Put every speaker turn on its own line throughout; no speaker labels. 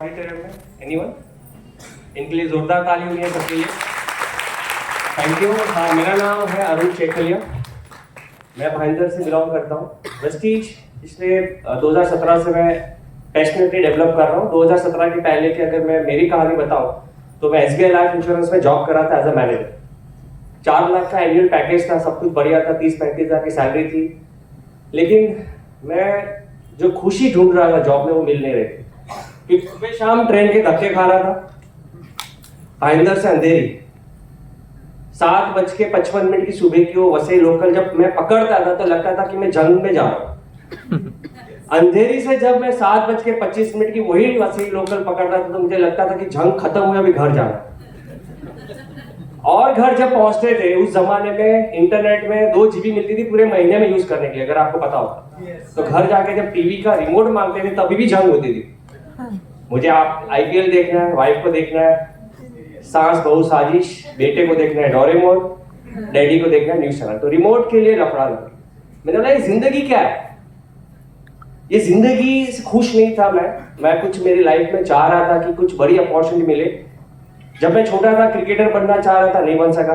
Anyone इनके लिए जोरदार ताली हुई है सबके लिए। Thank you. हाँ, मेरा नाम है अरुण चेखलिया। मैं भाईंदर से बिलोंग करता हूँ। वेस्टीज पिछले 2017 से मैं पैशनेटली डेवलप कर रहा हूँ। 2017 के पहले की अगर मैं मेरी कहानी बताऊँ तो मैं SBI लाइफ इंश्योरेंस में जॉब कर रहा था एज अ मैनेजर। 4 लाख का एनुअल पैकेज था, सब कुछ बढ़िया था, 30-35 हज़ार की सैलरी थी। लेकिन मैं जो खुशी ढूंढ रहा था जॉब में वो मिल नहीं रही थी। कि सुबह शाम ट्रेन के धक्के खा रहा था। भाईंदर से अंधेरी 7:55 की सुबह की वो वसई लोकल जब मैं पकड़ता था तो लगता था कि मैं जंग में जा रहा हूँ। अंधेरी से जब मैं 7:25 की वही वसई लोकल पकड़ता था तो मुझे लगता था कि जंग खत्म हुई, अभी घर जाना। और घर जब पहुंचते थे उस जमाने में इंटरनेट में 2 GB मिलती थी पूरे महीने में यूज करने के लिए, अगर आपको पता होगा। तो घर जाके जब टीवी का रिमोट मांगते थे तभी भी जंग होती थी। मुझे आप IPL देखना है, वाइफ को देखना है, सास बहू साजिश, बेटे को देखना है डोरेमोन, डैडी को देखना है न्यूज चैनल। तो रिमोट के लिए लफड़ा लगा। मैंने बोला ये जिंदगी क्या है? ये जिंदगी से खुश नहीं था मैं कुछ मेरी लाइफ में चाह रहा था कि कुछ बड़ी अपॉर्चुनिटी मिले। जब मैं छोटा था क्रिकेटर बनना चाह रहा था, नहीं बन सका।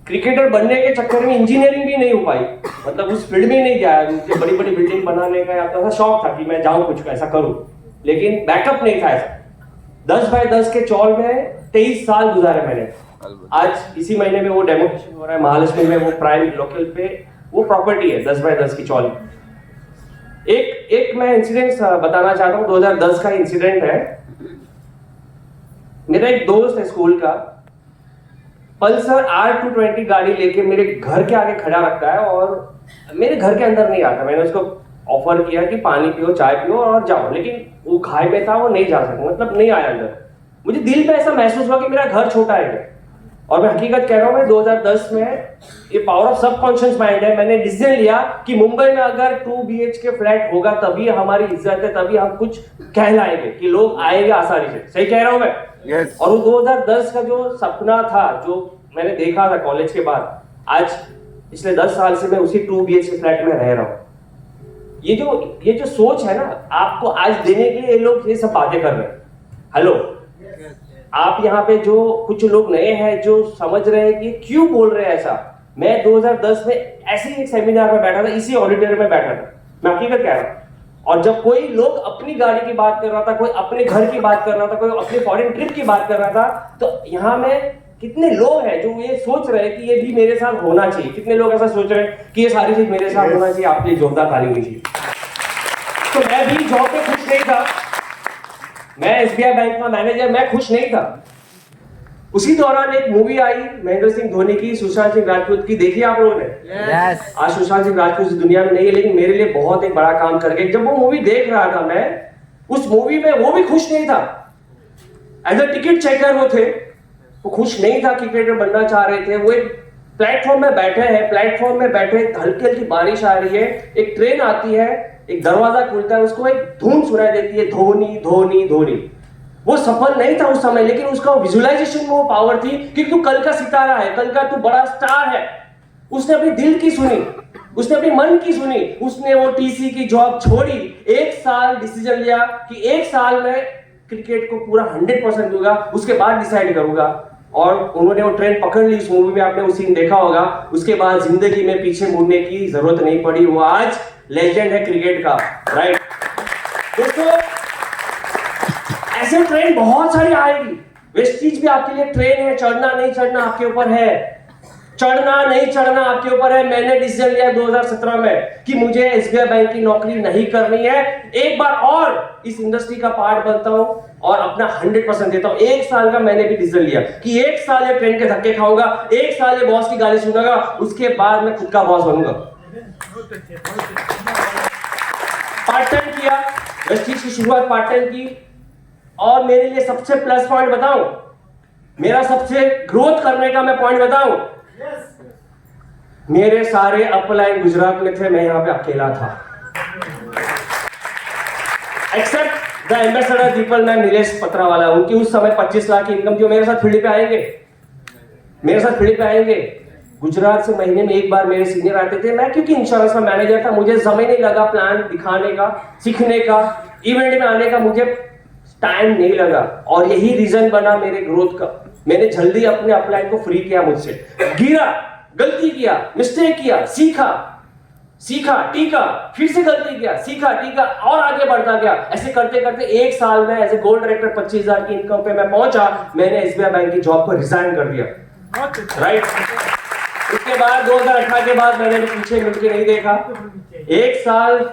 क्रिकेटर बनने के चक्कर में इंजीनियरिंग भी नहीं हो पाई, मतलब उस फील्ड में नहीं गया। मुझे बड़ी बड़ी बिल्डिंग बनाने का अपना शौक था कि मैं जाऊं कुछ ऐसा करूं, लेकिन बैकअप नहीं था ऐसा। 10 बाय 10 के चौल में 23 साल गुजारे मैंने। आज इसी महीने में वो डेमोलिशन हो रहा है महालक्ष्मी में, वो प्राइम लोकल पे वो प्रॉपर्टी है 10 बाय 10 की चौल। एक मैं इंसिडेंट बताना चाहता हूँ। 2010 का इंसिडेंट है। मेरा एक दोस्त है स्कूल का, पल्सर R220 गाड़ी लेके मेरे घर के आगे खड़ा रखता है और मेरे घर के अंदर नहीं आता। मैंने उसको ऑफर किया कि पानी पियो, चाय पियो और जाओ, लेकिन वो घाय में था, वो नहीं जा सका, मतलब नहीं आया अंदर। मुझे दिल पे ऐसा महसूस हुआ कि मेरा घर छोटा है। और मैं हकीकत कह रहा हूँ, मैं 2010 में ये पावर ऑफ सबकॉन्शियस माइंड है, मैंने डिसीजन लिया कि मुंबई में अगर 2 BHK फ्लैट होगा तभी हमारी इज्जत है, तभी हम कुछ कहलाएंगे कि लोग आएंगे आसानी से। सही कह रहा हूं मैं? yes. और वो 2010 का जो सपना था, जो मैंने देखा था कॉलेज के बाद, आज पिछले 10 साल से मैं उसी 2 BHK फ्लैट में रह रहा हूँ। ये जो सोच है ना, आपको आज देने के लिए ये लोग ये सब बातें कर रहे हैं। हेलो, आप यहाँ पे जो कुछ लोग नए हैं जो समझ रहे हैं कि क्यों बोल रहे हैं ऐसा। मैं 2010 में ऐसे ही एक सेमिनार में बैठा था, इसी ऑडिटोरियम में बैठा था, मैं हकीकत कह रहा हूँ। और जब कोई लोग अपनी गाड़ी की बात कर रहा था, कोई अपने घर की बात कर रहा था, कोई अपने फॉरेन ट्रिप की बात कर रहा था, तो यहाँ में कितने लोग हैं जो ये सोच रहे हैं कि ये भी मेरे साथ होना चाहिए। कितने लोग ऐसा सोच रहे हैं कि ये सारी चीज मेरे साथ होना चाहिए। आपके लिए जोरदार ताली होनी चाहिए। तो मैं भी जॉब पे खुश नहीं था। मैं SBI बैंक का मैनेजर, मैं खुश नहीं था। उसी दौरान एक मूवी आई महेंद्र सिंह धोनी की, सुशांत सिंह राजपूत की, देखी आप लोगों ने? yes. आज सुशांत सिंह राजपूत इस दुनिया में नहीं है, लेकिन मेरे लिए बहुत एक बड़ा काम कर गए। जब वो मूवी देख रहा था मैं, उस मूवी में वो भी खुश नहीं था। एज अ टिकट चेकर वो थे, वो खुश नहीं था, क्रिकेटर बनना चाह रहे थे। वो एक प्लेटफॉर्म में बैठे हैं, प्लेटफॉर्म में बैठे हल्की हल्की बारिश आ रही है, एक ट्रेन आती है, एक दरवाजा खुलता है, उसको एक धुन सुनाई देती है, धोनी धोनी धोनी। वो सफल नहीं था उस समय, लेकिन उसका विजुअलाइजेशन में वो पावर थी कि तू कल का सितारा है, कल का तू बड़ा स्टार है। उसने अपनी दिल की सुनी, उसने अपनी मन की सुनी, उसने वो TC की जॉब छोड़ी। 1 साल डिसीजन लिया कि 1 साल में क्रिकेट को पूरा 100% दूंगा, उसके बाद डिसाइड करूंगा। और उन्होंने वो ट्रेन पकड़ ली। उस मूवी में आपने वो सीन देखा होगा। उसके बाद जिंदगी में पीछे मुड़ने की जरूरत नहीं पड़ी। वो आज लेजेंड है क्रिकेट का, राइट दोस्तों। ऐसे ट्रेन बहुत सारी आएगी। वेस्टीज भी आपके लिए ट्रेन है। चढ़ना नहीं चढ़ना आपके ऊपर है, चढ़ना नहीं चढ़ना आपके ऊपर है। मैंने डिसीजन लिया 2017 में कि मुझे SBI बैंक की नौकरी नहीं करनी है। एक बार और इस इंडस्ट्री का पार्ट बनता हूं और अपना 100% देता हूं। 1 साल का मैंने भी डिसीजन लिया कि 1 साल ये ट्रेन के धक्के खाऊंगा, 1 साल ये बॉस की गाली सुनूंगा, उसके बाद मैं खुद का बॉस बनूंगा। पार्ट टाइम किया, वेस्टीज की शुरुआत पार्ट टाइम की। और मेरे लिए सबसे प्लस पॉइंट बताऊं, मेरा सबसे ग्रोथ करने का मैं पॉइंट बताऊं, मेरे सारे अपलाइन गुजरात में थे, मैं यहां पे अकेला था। Except the ambassador people ma'am Nilesh Patrawala, उनकी उस समय 25 लाख की इनकम थी। मेरे साथ फील्ड पे आएंगे, मेरे साथ फील्ड पे आएंगे। गुजरात से महीने में 1 बार मेरे सीनियर आते थे। मैं क्योंकि इंश्योरेंस में मैनेजर था, मुझे समय नहीं लगा प्लान दिखाने का, सीखने का, इवेंट में आने का। मुझे टाइम नहीं लगा और यही रीजन बना मेरे ग्रोथ का। मैंने जल्दी अपने अपलाइन को फ्री किया मुझसे, गिरा, गलती किया, मिस्टेक किया, सीखा टीका, फिर से गलती किया, सीखा टीका और आगे बढ़ता गया। ऐसे करते करते 1 साल में एज ए गोल्ड डायरेक्टर 25,000 की इनकम पे मैं पहुंचा। मैंने एसबीआई बैंक की जॉब को रिजाइन कर दिया, राइट। उसके बाद 2018 के बाद मैंने पीछे मुड़के नहीं देखा। 1 साल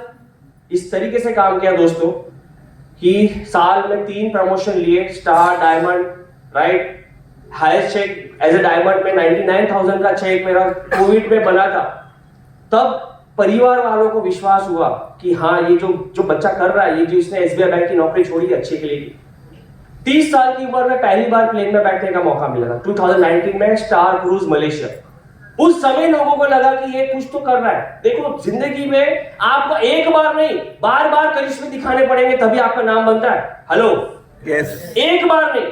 इस तरीके से काम किया दोस्तों कि साल में 3 प्रमोशन लिए, star, diamond, right. Highest check as a diamond में 99,000 का चेक मेरा कोविड में बना था। तब परिवार वालों को विश्वास हुआ कि हाँ, ये जो बच्चा कर रहा है, ये जो इसने एसबीआई बैंक की नौकरी छोड़ी अच्छे के लिए की। 30 साल की उम्र में पहली बार प्लेन में बैठने का मौका मिला था 2019 में, स्टार क्रूज मलेशिया। उस समय लोगों को लगा कि ये कुछ तो कर रहा है। देखो, जिंदगी में आपको एक बार नहीं, बार बार करिश्मे दिखाने पड़ेंगे तभी आपका नाम बनता है। Hello,
yes.
एक बार नहीं,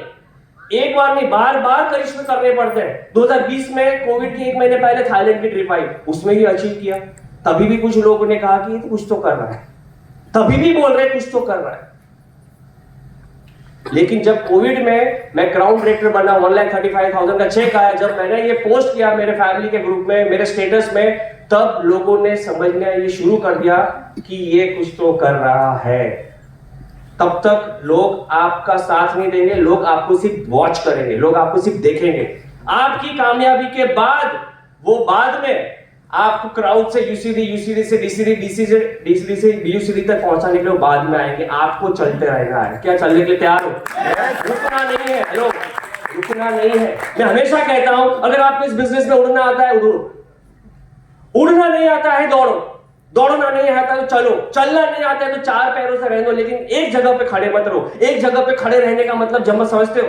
बार बार करिश्मे करने पड़ते हैं। 2020 में कोविड के 1 महीने पहले थाईलैंड की ट्रिप आई, उसमें भी अचीव किया। तभी भी कुछ लोगों ने कहा कि ये तो कुछ तो कर रहा है, तभी भी बोल रहे कुछ तो कर रहा है। लेकिन जब कोविड में मैं क्राउन डायरेक्टर बना, 1,35,000 का चेक आया, जब मैंने ये पोस्ट किया मेरे फैमिली के ग्रुप में, मेरे स्टेटस में, तब लोगों ने समझना ये शुरू कर दिया कि ये कुछ तो कर रहा है। तब तक लोग आपका साथ नहीं देंगे, लोग आपको सिर्फ वॉच करेंगे, लोग आपको सिर्फ देखेंगे। आपकी कामयाबी के बाद वो बाद में आपको क्राउड से यूसीडी से डीसीडी से बीयूसीडी तक पहुंचाने के लिए बाद में आएंगे। आपको चलते रहना है। क्या चलने के लिए तैयार हो? रुकना नहीं है। हेलो, रुकना नहीं है। मैं हमेशा कहता हूं, अगर आपको इस बिजनेस में उड़ना आता है उड़ो, उड़ना नहीं आता है दौड़ो, दौड़ना नहीं आता तो चलो, चलना नहीं आता है तो 4 पैरों से रहने दो, लेकिन एक जगह पे खड़े मत रहो। एक जगह पे खड़े रहने का मतलब जब समझते हो,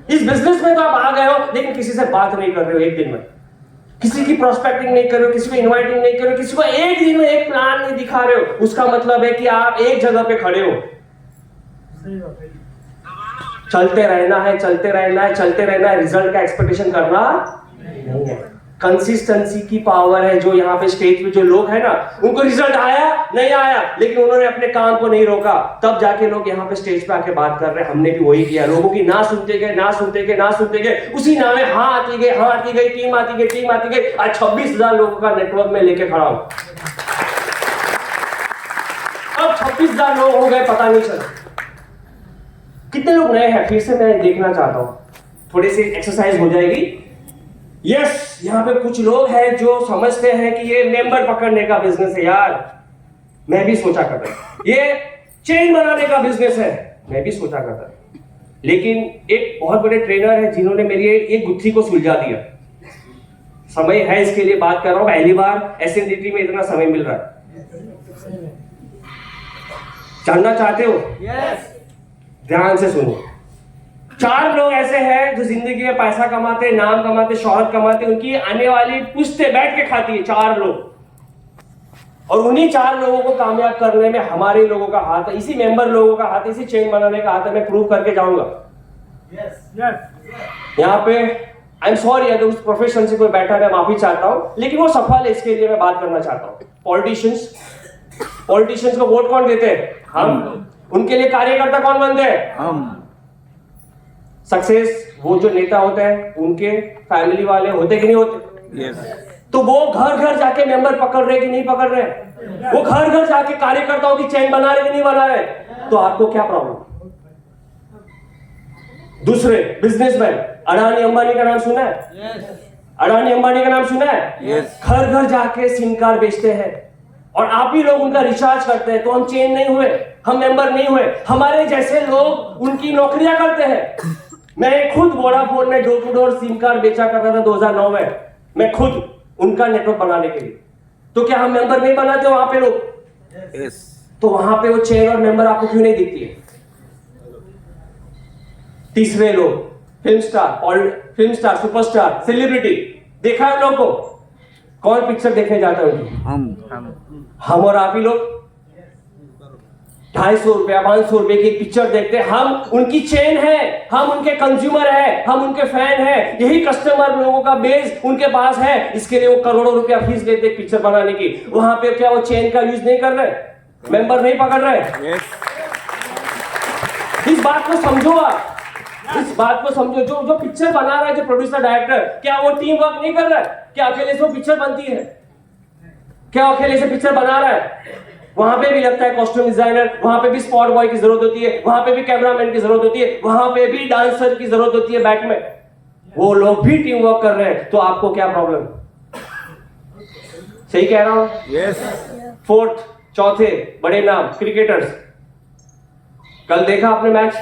इस बिजनेस में तो आप आ गए हो लेकिन किसी से बात नहीं कर रहे हो एक दिन में, किसी की प्रोस्पेक्टिंग नहीं कर रहे हो, किसी को इनवाइटिंग नहीं कर रहे हो, किसी को एक दिन में एक प्लान नहीं दिखा रहे हो। उसका मतलब है कि आप एक जगह पे खड़े हो। चलते रहना है, चलते रहना है, चलते रहना है। रिजल्ट का एक्सपेक्टेशन करना नहीं है। कंसिस्टेंसी की पावर है। जो यहाँ पे स्टेज पे जो लोग हैं ना, उनको रिजल्ट आया नहीं आया, लेकिन उन्होंने अपने काम को नहीं रोका, तब जाके लोग यहाँ पे स्टेज पे आके बात कर रहे हैं। हमने भी वही किया। लोगों की ना सुनते गए, उसी नाम में हाँ आती गई, टीम आती गई। आज 26,000 लोगों का नेटवर्क में लेके खड़ा हूं। अब 26,000 लोग हो गए, पता नहीं चला कितने लोग नए हैं। फिर से मैं देखना चाहता हूं, थोड़ी सी एक्सरसाइज हो जाएगी। यस, यहाँ पे कुछ लोग हैं जो समझते हैं कि ये मेंबर पकड़ने का बिजनेस है। यार, मैं भी सोचा करता था ये चेन बनाने का बिजनेस है, मैं भी सोचा करता था। लेकिन एक बहुत बड़े ट्रेनर है जिन्होंने मेरी एक गुत्थी को सुलझा दिया। समय है इसके लिए बात कर रहा हूं, पहली बार एसएनडीटी में इतना समय मिल रहा है। जानना चाहते हो?
यस।
ध्यान से सुनो। 4 लोग ऐसे हैं जो जिंदगी में पैसा कमाते, नाम कमाते, शोहरत कमाते, उनकी आने वाली पुश्ते बैठ के खाती है 4 लोग। और उन्हीं 4 लोगों को कामयाब करने में हमारे लोगों का हाथ है, इसी मेंबर लोगों का हाथ है, इसी चेन बनाने का हाथ है। मैं प्रूव करके जाऊंगा। यहाँ पे आई एम सॉरी अगर उस प्रोफेशन से कोई बैठा है, मैं माफी चाहता हूं, लेकिन वो सफल है, इसके लिए मैं बात करना चाहता हूं। पॉलिटिशियंस को वोट कौन देते हैं? हम। उनके लिए कार्यकर्ता कौन बनते हैं? हम। सक्सेस वो जो नेता होते हैं उनके फैमिली वाले होते कि नहीं होते?
यस।
तो वो घर घर जाके मेंबर पकड़ रहे कि नहीं पकड़ रहे? वो घर घर जाके कार्यकर्ताओं की चेन बना रहे कि नहीं बना रहे? तो आपको क्या प्रॉब्लम? दूसरे बिजनेसमैन, अडानी अंबानी का नाम सुना है?
यस।
अडानी अंबानी का नाम सुना है?
यस।
घर घर जाके सिम कार्ड बेचते हैं और आप ही लोग उनका रिचार्ज करते हैं। तो हम चेन नहीं हुए, हम मेंबर नहीं हुए। हमारे जैसे लोग उनकी नौकरियां करते हैं। मैं खुद वोडाफोन में door to door sim card बेचा करता था 2009 में, मैं खुद उनका नेटवर्क बनाने के लिए। तो क्या हम मेंबर नहीं बनाते वहां पे लोग?
यस।
तो वहां पे वो चेन और मेंबर आपको क्यों नहीं दिखती है? तीसरे लोग, फिल्म स्टार, सुपरस्टार, सेलिब्रिटी, देखा है लोग को? कौन पिक्चर देखने जाता है उनकी? हम और आप ही लोग 250 रुपया 500 रुपए की पिक्चर देखते हैं। हम उनकी चेन है, हम उनके कंज्यूमर है, हम उनके फैन है। यही कस्टमर लोगों का बेस उनके पास है। इसके लिए वो करोड़ों रुपया फीस लेते हैं पिक्चर बनाने की। वहां पे क्या वो चेन का यूज नहीं कर रहे? मेंबर नहीं पकड़ रहे?
यस।
इस इस बात को समझो आप, इस बात को समझो। जो जो पिक्चर बना रहा है, जो प्रोड्यूसर डायरेक्टर, क्या वो टीम वर्क नहीं कर रहा है? क्या अकेले से वो पिक्चर बनती है? क्या अकेले से पिक्चर बना रहा है? वहां पे भी लगता है कॉस्ट्यूम डिजाइनर, वहां पे भी स्पॉट बॉय की जरूरत होती है, वहां पे भी कैमरामैन की जरूरत होती है, वहां पे भी डांसर की जरूरत होती है बैक में। वो लोग भी टीम वर्क कर रहे हैं, तो आपको क्या प्रॉब्लम? सही कह रहा हूं?
Yes.
फोर्थ, चौथे बड़े नाम क्रिकेटर्स, कल देखा आपने मैच?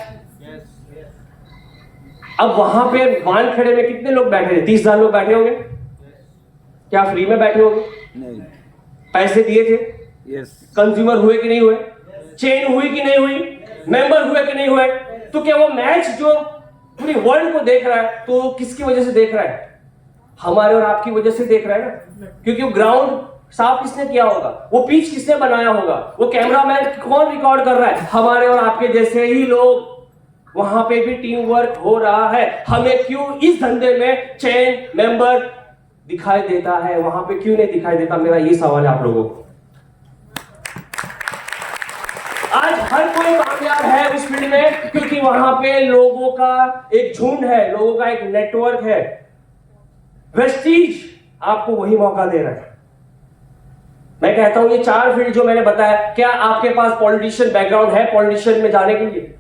अब वहां पे वानखेड़े में कितने लोग बैठे थे? 30,000 लोग बैठे होंगे। क्या फ्री में बैठे होंगे?
नहीं.
पैसे दिए थे?
Yes.
कंज्यूमर हुए कि नहीं हुए? चेन हुई कि नहीं हुई? मेंबर हुए कि नहीं हुए? तो क्या वो मैच जो पूरी वर्ल्ड को देख रहा है, तो किसकी वजह से देख रहा है? हमारे और आपकी वजह से देख रहा है ना, क्योंकि वो ग्राउंड साफ किसने किया होगा, वो पिच किसने बनाया होगा, वो कैमरामैन कौन रिकॉर्ड कर रहा है? हमारे और आपके जैसे ही लोग। वहां पे भी टीम वर्क हो रहा है। हमें क्यों इस धंधे में चेन मेंबर दिखाई देता है, वहां पे क्यों नहीं दिखाई देता? मेरा ये सवाल है आप लोगों को। आज हर कोई कामयाब है उस फील्ड में, क्योंकि वहां पे लोगों का एक झुंड है, लोगों का एक नेटवर्क है। वेस्टीज आपको वही मौका दे रहा है। मैं कहता हूं ये 4 फील्ड जो मैंने बताया, क्या आपके पास पॉलिटिशियन बैकग्राउंड है पॉलिटिशियन में जाने के लिए?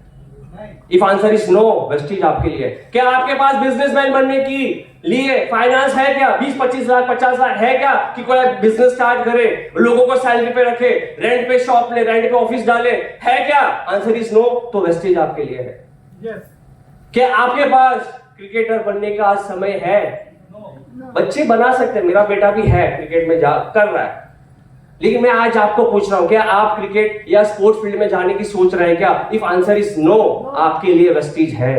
इफ आंसर इज नो, वेस्टीज आपके लिए। क्या आपके पास बिजनेसमैन बनने की लिए फाइनेंस है क्या? 20-25 लाख 50 लाख है क्या कि कोई बिजनेस स्टार्ट करे, लोगों को सैलरी पे रखे, रेंट पे शॉप ले, रेंट पे ऑफिस डाले, है क्या? आंसर इज नो, तो वेस्टीज आपके लिए है।
Yes.
क्या आपके पास क्रिकेटर बनने का आज समय है? बच्चे बना सकते हैं, मेरा बेटा भी है, क्रिकेट में जा कर रहा है। लेकिन मैं आज आपको पूछ रहा हूं, क्या आप क्रिकेट या स्पोर्ट्स फील्ड में जाने की सोच रहे हैं क्या? इफ आंसर इज नो, आपके लिए वेस्टीज है।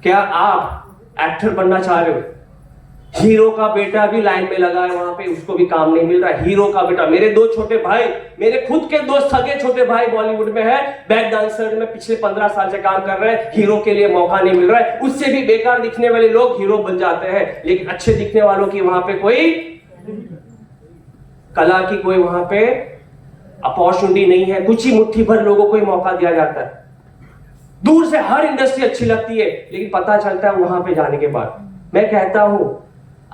क्या आप एक्टर बनना चाह रहे हो? हीरो का बेटा भी लाइन में लगा है वहां पे, उसको भी काम नहीं मिल रहा है। हीरो का बेटा, मेरे 2 छोटे भाई, मेरे खुद के 2 सगे छोटे भाई बॉलीवुड में है, बैक डांसर में पिछले 15 साल से काम कर रहे हैं, हीरो के लिए मौका नहीं मिल रहा है। उससे भी बेकार दिखने वाले लोग हीरो बन जाते हैं, लेकिन अच्छे दिखने वालों की वहां पे कोई कला की कोई वहां पे अपॉर्चुनिटी नहीं है। कुछ ही मुट्ठी भर लोगों को ही मौका दिया जाता है। दूर से हर इंडस्ट्री अच्छी लगती है, लेकिन पता चलता है वहां पे जाने के बाद। मैं कहता हूं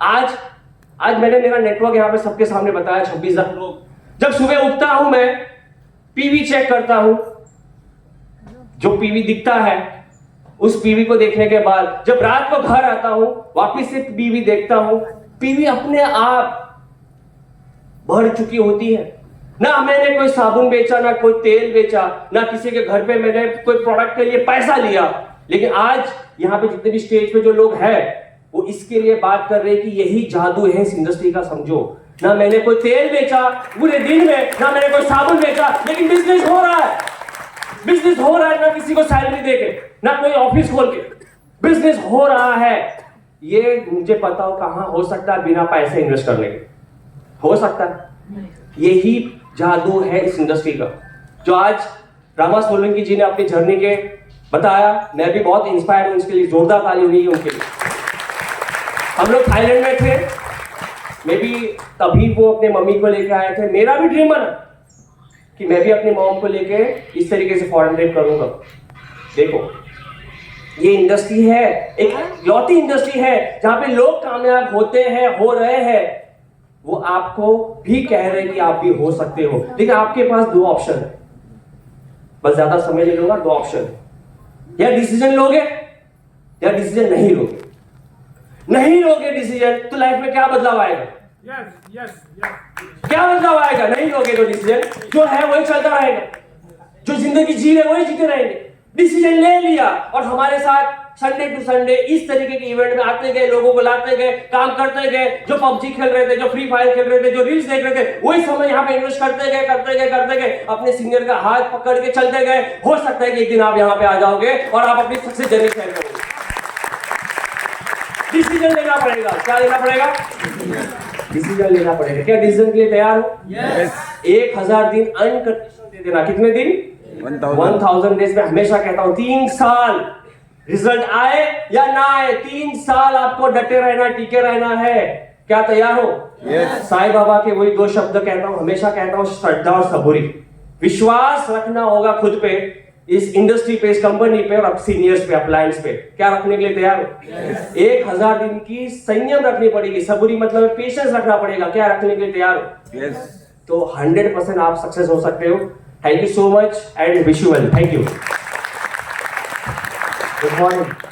आज मैंने मेरा नेटवर्क यहां पे सबके सामने बताया, 26 लाख लोग। जब सुबह उठता हूं मैं पीवी चेक करता हूं, जो पीवी दिखता है उस पीवी को देखने के बाद जब रात को घर आता हूं वापिस से पीवी देखता हूं, पीवी अपने आप बढ़ चुकी होती है। ना मैंने कोई साबुन बेचा, ना कोई तेल बेचा, ना किसी के घर पे मैंने कोई प्रोडक्ट के लिए पैसा लिया, लेकिन आज यहाँ पे जितने भी स्टेज पे जो लोग हैं वो इसके लिए बात कर रहे हैं कि यही जादू है इस इंडस्ट्री का। समझो, ना मैंने कोई तेल बेचा पूरे दिन में, ना मैंने कोई साबुन बेचा, लेकिन बिजनेस हो रहा है। बिजनेस हो रहा है, ना किसी को सैलरी देके, ना कोई ऑफिस खोल के, बिजनेस हो रहा है। ये मुझे पता हो कहां हो सकता है बिना पैसे इन्वेस्ट करने के? हो सकता है। यही जादू है इस इंडस्ट्री का, जो आज रामा सोलंकी जी ने अपनी जर्नी के बताया। मैं भी बहुत इंस्पायर हूं, इसके लिए जोरदार ताली होनी है उनके लिए। हम लोग थाईलैंड में थे, मैं भी तभी वो अपने मम्मी को लेके आए थे। मेरा भी ड्रीम बना कि मैं भी अपनी मॉम को लेके इस तरीके से फॉरेन ट्रिप करूंगा। देखो, ये इंडस्ट्री है, एक लौती इंडस्ट्री है जहां पे लोग कामयाब होते हैं, हो रहे हैं। वो आपको भी कह रहे हैं कि आप भी हो सकते हो, लेकिन आपके पास 2 ऑप्शन है। बस ज्यादा समय ले लूंगा, 2 ऑप्शन है, या डिसीजन लोगे या डिसीजन नहीं लोगे। नहीं लोगे डिसीजन तो लाइफ में क्या बदलाव आएगा? क्या बदलाव आएगा? नहीं लोगे तो डिसीजन जो है वही चलता रहेगा, जो जिंदगी जी रहे वही जीते रहेंगे। डिसीजन ले लिया और हमारे साथ संडे टू संडे इस तरीके के इवेंट में आते गए, लोगों को लाते गए, काम करते गए। जो पबजी खेल रहे थे, जो फ्री फायर खेल रहे थे, जो रील्स देख रहे थे, वही समय यहाँ पे इन्वेस्ट करते गए, अपने सीनियर का हाथ पकड़ के चलते गए। हो सकता है कि एक दिन आप यहाँ पे आ जाओगे और आप अपनी सक्सेस जर्नी शेयर करोगे। डिसीजन लेना पड़ेगा। क्या लेना पड़ेगा? डिसीजन लेना पड़ेगा। क्या डिसीजन के लिए तैयार हो?
Yes.
1000 दिन अनकंडीशनल दे देना। कितने दिन? 1000 डेज में हमेशा कहता हूं 3 साल, रिजल्ट आए या ना आए, 3 साल आपको डटे रहना, टिके रहना है। क्या तैयार हो?
Yes.
साईं बाबा के वही 2 शब्द कहता हूं, हमेशा कहता हूं, श्रद्धा और सबूरी। विश्वास रखना होगा खुद पे, इस इंडस्ट्री पे, इस कंपनी पे और सीनियर्स पे, अप्लायंस पे क्या रखने के लिए तैयार हो? 1000 दिन की संयम रखनी पड़ेगी, सबूरी मतलब पेशेंस रखना पड़ेगा, क्या रखने के लिए तैयार हो?
Yes.
तो 100% आप सक्सेस हो सकते हो। Thank you so much and wish you well. Thank you.
Good morning.